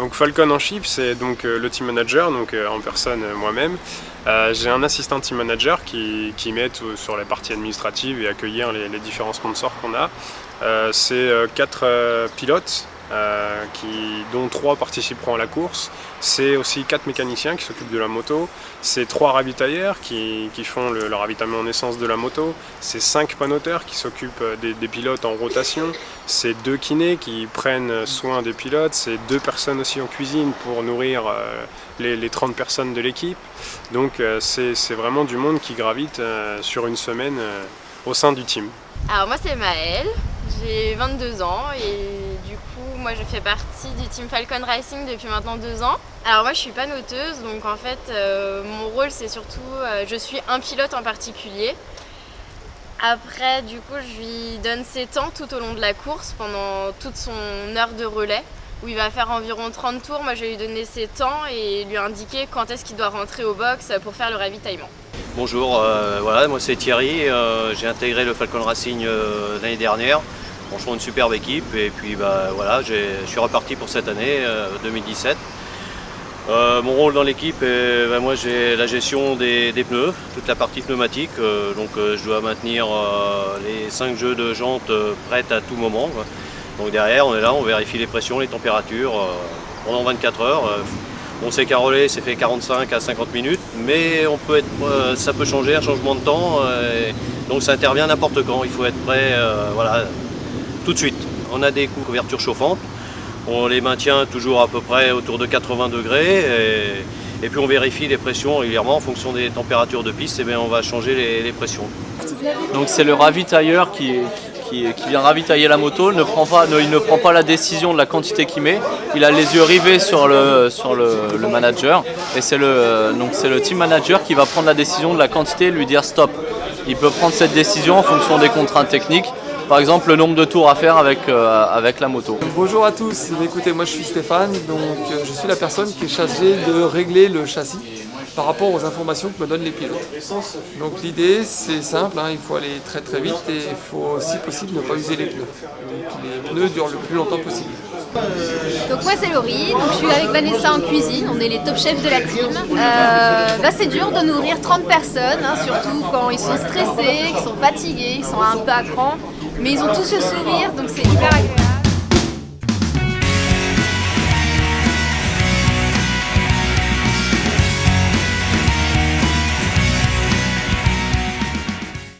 Donc Falcon en Chief, c'est donc le team manager, donc en personne moi-même. J'ai un assistant team manager qui m'aide sur la partie administrative et accueillir les différents sponsors qu'on a. C'est 4 pilotes, dont 3 participeront à la course. C'est aussi 4 mécaniciens qui s'occupent de la moto. C'est 3 ravitailleurs qui font le ravitaillement en essence de la moto. C'est 5 panneauteurs qui s'occupent des pilotes en rotation. C'est 2 kinés qui prennent soin des pilotes. C'est 2 personnes aussi en cuisine pour nourrir les 30 personnes de l'équipe. Donc c'est vraiment du monde qui gravite sur une semaine au sein du team. Alors moi c'est Maëlle, j'ai 22 ans et du coup moi je fais partie du team Falcon Racing depuis maintenant 2 ans. Alors moi je suis panneauteuse, donc en fait mon rôle c'est surtout, je suis un pilote en particulier. Après du coup je lui donne ses temps tout au long de la course pendant toute son heure de relais où il va faire environ 30 tours. Moi je vais lui donner ses temps et lui indiquer quand est-ce qu'il doit rentrer au box pour faire le ravitaillement. Bonjour, voilà, moi c'est Thierry, j'ai intégré le Falcon Racing l'année dernière. Franchement une superbe équipe et puis voilà, je suis reparti pour cette année 2017. Mon rôle dans l'équipe, moi j'ai la gestion des pneus, toute la partie pneumatique, donc je dois maintenir les 5 jeux de jantes prêtes à tout moment. Donc derrière on est là, on vérifie les pressions, les températures pendant 24 heures. On sait qu'un relais c'est fait 45 à 50 minutes, mais ça peut changer, un changement de temps, donc ça intervient n'importe quand, il faut être prêt voilà, tout de suite. On a des couvertures chauffantes, on les maintient toujours à peu près autour de 80 degrés, et puis on vérifie les pressions régulièrement en fonction des températures de piste, et bien on va changer les pressions. Donc c'est le ravitailleur qui vient ravitailler la moto, il ne prend pas la décision de la quantité qu'il met, il a les yeux rivés sur le manager et c'est le team manager qui va prendre la décision de la quantité et lui dire stop. Il peut prendre cette décision en fonction des contraintes techniques, par exemple le nombre de tours à faire avec la moto. Bonjour à tous, écoutez, moi je suis Stéphane, donc je suis la personne qui est chargée de régler le châssis par rapport aux informations que me donnent les pilotes. Donc l'idée c'est simple, il faut aller très très vite et il faut si possible ne pas user les pneus. Donc les pneus durent le plus longtemps possible. Donc moi c'est Laurie, donc je suis avec Vanessa en cuisine, on est les top chefs de la team. C'est dur de nourrir 30 personnes, surtout quand ils sont stressés, qu'ils sont fatigués, ils sont un peu à cran, mais ils ont tous le sourire donc c'est hyper agréable.